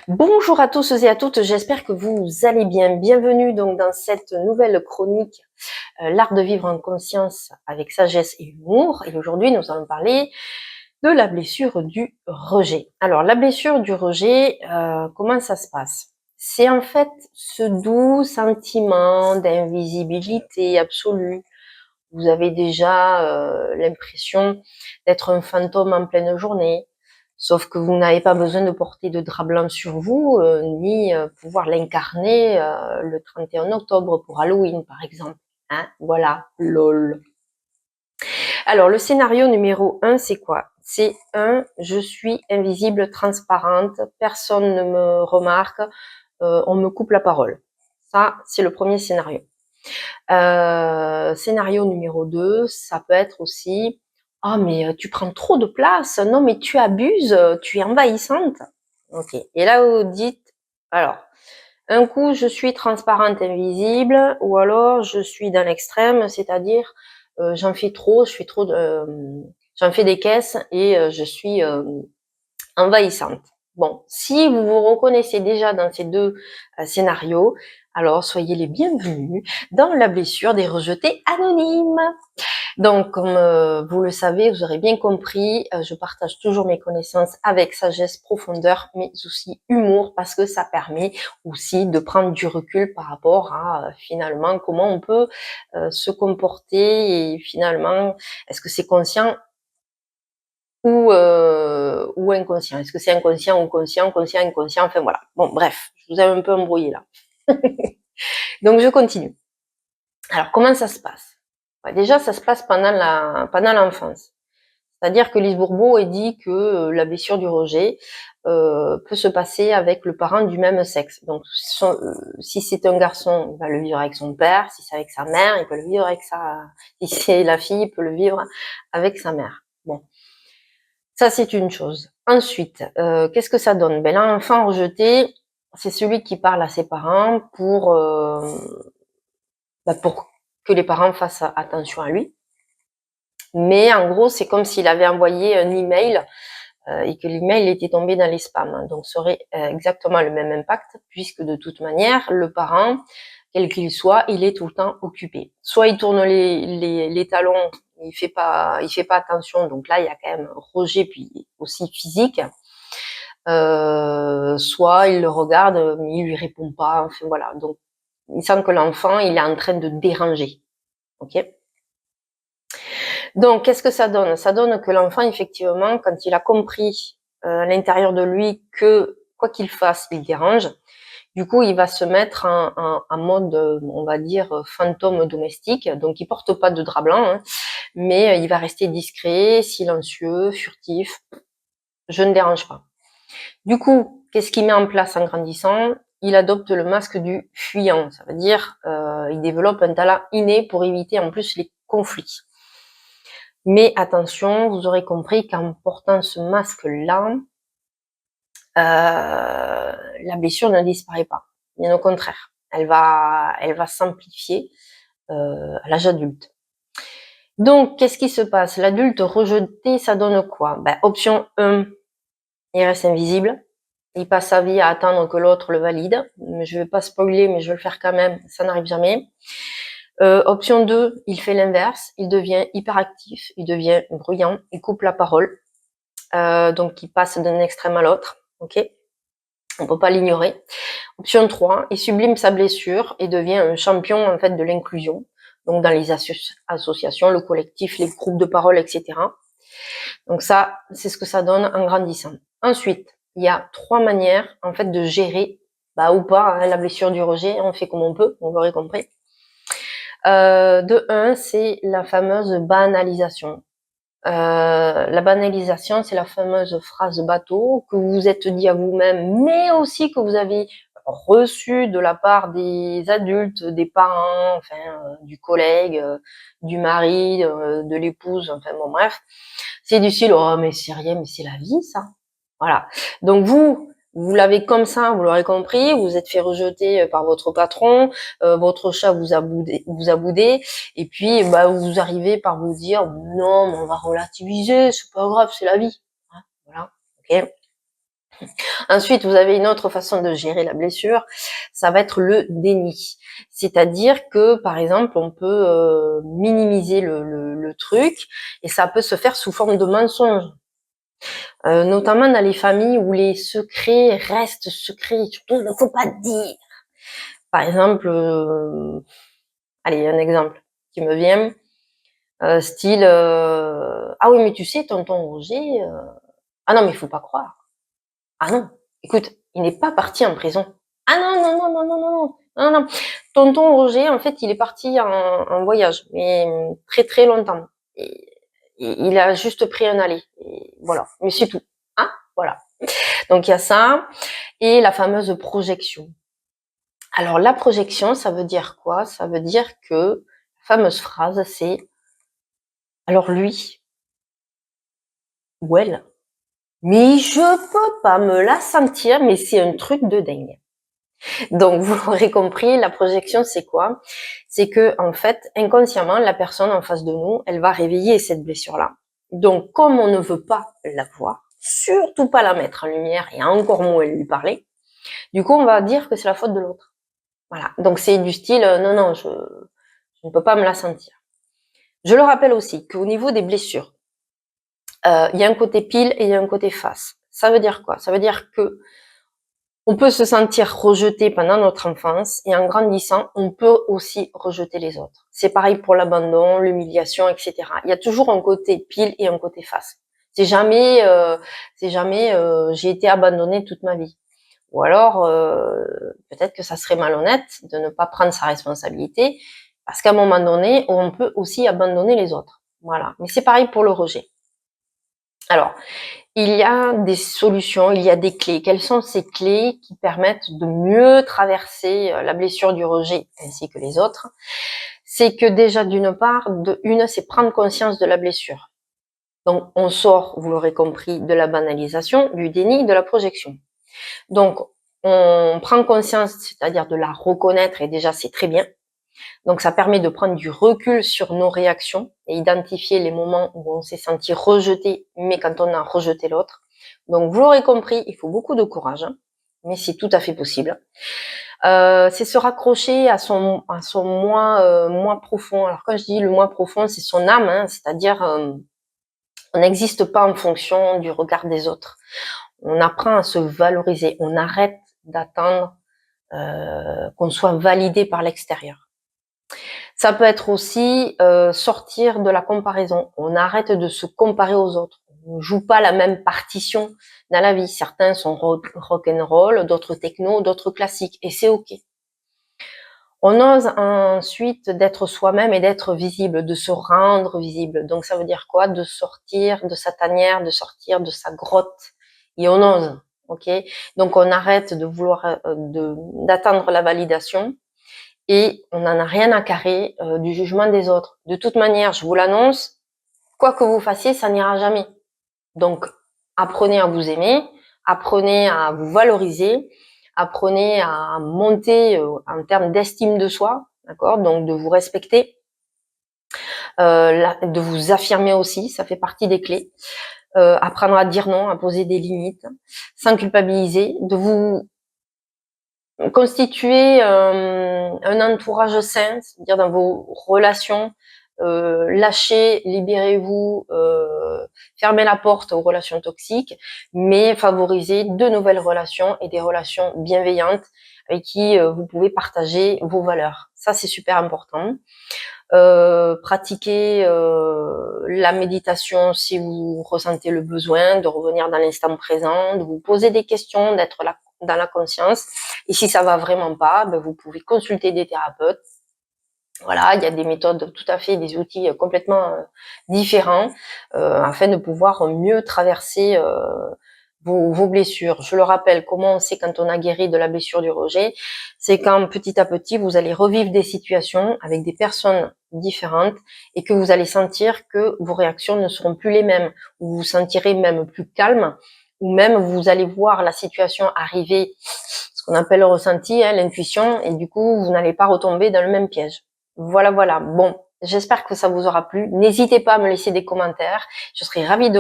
Bonjour à tous et à toutes, j'espère que vous allez bien. Bienvenue donc dans cette nouvelle chronique, l'art de vivre en conscience avec sagesse et humour. Et aujourd'hui, nous allons parler de la blessure du rejet. Alors, la blessure du rejet, comment ça se passe? C'est en fait ce doux sentiment d'invisibilité absolue. Vous avez déjà l'impression d'être un fantôme en pleine journée, sauf que vous n'avez pas besoin de porter de drap blanc sur vous, ni pouvoir l'incarner le 31 octobre pour Halloween, par exemple. Hein, voilà, lol. Alors, le scénario numéro 1, c'est quoi? C'est je suis invisible, transparente, personne ne me remarque, on me coupe la parole. Ça, c'est le premier scénario. Scénario numéro 2, ça peut être aussi: «Ah mais tu prends trop de place, non mais tu abuses, tu es envahissante». OK, et là vous dites: «Alors, un coup je suis transparente, invisible, ou alors je suis dans l'extrême, c'est-à-dire, j'en fais trop, je fais trop de, j'en fais des caisses et je suis, envahissante». Bon, si vous vous reconnaissez déjà dans ces 2 scénarios, alors soyez les bienvenus dans la blessure des rejetés anonymes. Donc, comme vous le savez, vous aurez bien compris, je partage toujours mes connaissances avec sagesse, profondeur, mais aussi humour, parce que ça permet aussi de prendre du recul par rapport à finalement comment on peut se comporter, et finalement, est-ce que c'est conscient ou inconscient? Est-ce que c'est inconscient ou conscient, conscient, inconscient? Enfin voilà. Bon, bref, je vous ai un peu embrouillé là. Donc je continue. Alors comment ça se passe? Bah, déjà, ça se passe pendant l'enfance. C'est-à-dire que Lise Bourbeau dit que la blessure du rejet peut se passer avec le parent du même sexe. Donc, si c'est un garçon, il va le vivre avec son père. Si c'est avec sa mère, il peut le vivre avec sa. Si c'est la fille, il peut le vivre avec sa mère. Bon, ça c'est une chose. Ensuite, qu'est-ce que ça donne? Ben, l'enfant rejeté, c'est celui qui parle à ses parents pour que les parents fassent attention à lui. Mais en gros, c'est comme s'il avait envoyé un email et que l'email était tombé dans les spams. Donc, ça aurait exactement le même impact, puisque de toute manière, le parent, quel qu'il soit, il est tout le temps occupé. Soit il tourne les talons, il fait pas attention. Donc là, il y a quand même un rejet, puis aussi physique. Soit il le regarde, mais il lui répond pas. Enfin voilà. Donc, il sent que l'enfant, il est en train de déranger. Ok. Donc, qu'est-ce que ça donne? Ça donne que l'enfant, effectivement, quand il a compris à l'intérieur de lui que quoi qu'il fasse, il dérange, du coup, il va se mettre en mode, on va dire, fantôme domestique. Donc, il porte pas de drap blanc, hein, mais il va rester discret, silencieux, furtif. Je ne dérange pas. Du coup, qu'est-ce qu'il met en place en grandissant? Il adopte le masque du fuyant. Ça veut dire, il développe un talent inné pour éviter en plus les conflits. Mais attention, vous aurez compris qu'en portant ce masque-là, la blessure ne disparaît pas. Bien au contraire, elle va s'amplifier à l'âge adulte. Donc, qu'est-ce qui se passe? L'adulte rejeté, ça donne quoi? Option 1, il reste invisible. Il passe sa vie à attendre que l'autre le valide. Je vais pas spoiler, mais je vais le faire quand même, ça n'arrive jamais. Option 2, il fait l'inverse, il devient hyperactif, il devient bruyant, il coupe la parole. Donc il passe d'un extrême à l'autre, ok? On peut pas l'ignorer. Option 3, il sublime sa blessure et devient un champion en fait de l'inclusion, donc dans les associations, le collectif, les groupes de parole, etc. Donc ça, c'est ce que ça donne en grandissant. Ensuite, il y a 3 manières en fait de gérer, ou pas, hein, la blessure du rejet, on fait comme on peut, vous l'aurez compris. De 1, c'est la fameuse banalisation. La banalisation, c'est la fameuse phrase bateau que vous vous êtes dit à vous-même, mais aussi que vous avez reçue de la part des adultes, des parents, enfin, du collègue, du mari, de l'épouse, enfin bon bref. C'est du style: «Oh mais c'est rien, mais c'est la vie ça». Voilà. Donc vous l'avez comme ça, vous l'aurez compris, vous vous êtes fait rejeter par votre patron, votre chat vous a boudé, et puis vous arrivez par vous dire: «Non, mais on va relativiser, c'est pas grave, c'est la vie». Hein, voilà, OK. Ensuite, vous avez une autre façon de gérer la blessure, ça va être le déni. C'est-à-dire que, par exemple, on peut minimiser le truc et ça peut se faire sous forme de mensonge. Notamment dans les familles où les secrets restent secrets, surtout il ne faut pas dire. Par exemple, allez, un exemple qui me vient, style ah oui mais tu sais tonton Roger, ah non mais il faut pas croire. Ah non, écoute, il n'est pas parti en prison. Ah non, non, non, non, non, non, non, non, non. Tonton Roger, en fait, il est parti en voyage, mais très très longtemps. Et, il a juste pris un aller. Et voilà, mais c'est tout. Hein, voilà. Donc il y a ça et la fameuse projection. Alors la projection, ça veut dire quoi? Ça veut dire que la fameuse phrase, c'est alors lui ou elle, mais je peux pas me la sentir, mais c'est un truc de dingue. Donc, vous l'aurez compris, la projection, c'est quoi? C'est que, en fait, inconsciemment, la personne en face de nous, elle va réveiller cette blessure-là. Donc, comme on ne veut pas la voir, surtout pas la mettre en lumière et encore moins lui parler, du coup, on va dire que c'est la faute de l'autre. Voilà. Donc, c'est du style, non, non, je ne peux pas me la sentir. Je le rappelle aussi qu'au niveau des blessures, il y a un côté pile et il y a un côté face. Ça veut dire quoi? Ça veut dire que on peut se sentir rejeté pendant notre enfance et en grandissant, on peut aussi rejeter les autres. C'est pareil pour l'abandon, l'humiliation, etc. Il y a toujours un côté pile et un côté face. C'est jamais, j'ai été abandonnée toute ma vie. Ou alors, peut-être que ça serait malhonnête de ne pas prendre sa responsabilité, parce qu'à un moment donné, on peut aussi abandonner les autres. Voilà. Mais c'est pareil pour le rejet. Alors, il y a des solutions, il y a des clés. Quelles sont ces clés qui permettent de mieux traverser la blessure du rejet ainsi que les autres? C'est que déjà, d'une part, c'est prendre conscience de la blessure. Donc, on sort, vous l'aurez compris, de la banalisation, du déni, de la projection. Donc, on prend conscience, c'est-à-dire de la reconnaître, et déjà, c'est très bien. Donc, ça permet de prendre du recul sur nos réactions et identifier les moments où on s'est senti rejeté, mais quand on a rejeté l'autre. Donc, vous l'aurez compris, il faut beaucoup de courage, mais c'est tout à fait possible. C'est se raccrocher à son moi profond. Alors, quand je dis le moi profond, c'est son âme, hein, c'est-à-dire on n'existe pas en fonction du regard des autres. On apprend à se valoriser. On arrête d'attendre qu'on soit validé par l'extérieur. Ça peut être aussi sortir de la comparaison. On arrête de se comparer aux autres. On ne joue pas la même partition dans la vie. Certains sont rock'n'roll, d'autres techno, d'autres classiques. Et c'est OK. On ose ensuite d'être soi-même et d'être visible, de se rendre visible. Donc ça veut dire quoi? De sortir de sa tanière, de sortir de sa grotte. Et on ose. OK? Donc on arrête de vouloir d'attendre la validation. Et on n'en a rien à carrer du jugement des autres. De toute manière, je vous l'annonce, quoi que vous fassiez, ça n'ira jamais. Donc, apprenez à vous aimer, apprenez à vous valoriser, apprenez à monter en termes d'estime de soi, d'accord? Donc, de vous respecter, de vous affirmer aussi, ça fait partie des clés. Apprendre à dire non, à poser des limites, sans culpabiliser, de vous constituer un entourage sain, c'est-à-dire dans vos relations, lâchez, libérez-vous, fermez la porte aux relations toxiques, mais favorisez de nouvelles relations et des relations bienveillantes avec qui vous pouvez partager vos valeurs. Ça, c'est super important. Pratiquez la méditation si vous ressentez le besoin, de revenir dans l'instant présent, de vous poser des questions, d'être là dans la conscience. Et si ça va vraiment pas, ben vous pouvez consulter des thérapeutes. Voilà, il y a des méthodes tout à fait, des outils complètement différents afin de pouvoir mieux traverser vos blessures. Je le rappelle, comment on sait quand on a guéri de la blessure du rejet? C'est quand petit à petit, vous allez revivre des situations avec des personnes différentes et que vous allez sentir que vos réactions ne seront plus les mêmes, ou vous vous sentirez même plus calme, ou même vous allez voir la situation arriver, ce qu'on appelle le ressenti, hein, l'intuition, et du coup, vous n'allez pas retomber dans le même piège. Voilà, voilà. Bon, J'espère que ça vous aura plu. N'hésitez pas à me laisser des commentaires. Je serai ravie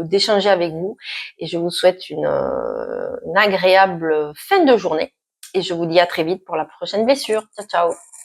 d'échanger avec vous. Et je vous souhaite une agréable fin de journée. Et je vous dis à très vite pour la prochaine blessure. Ciao, ciao.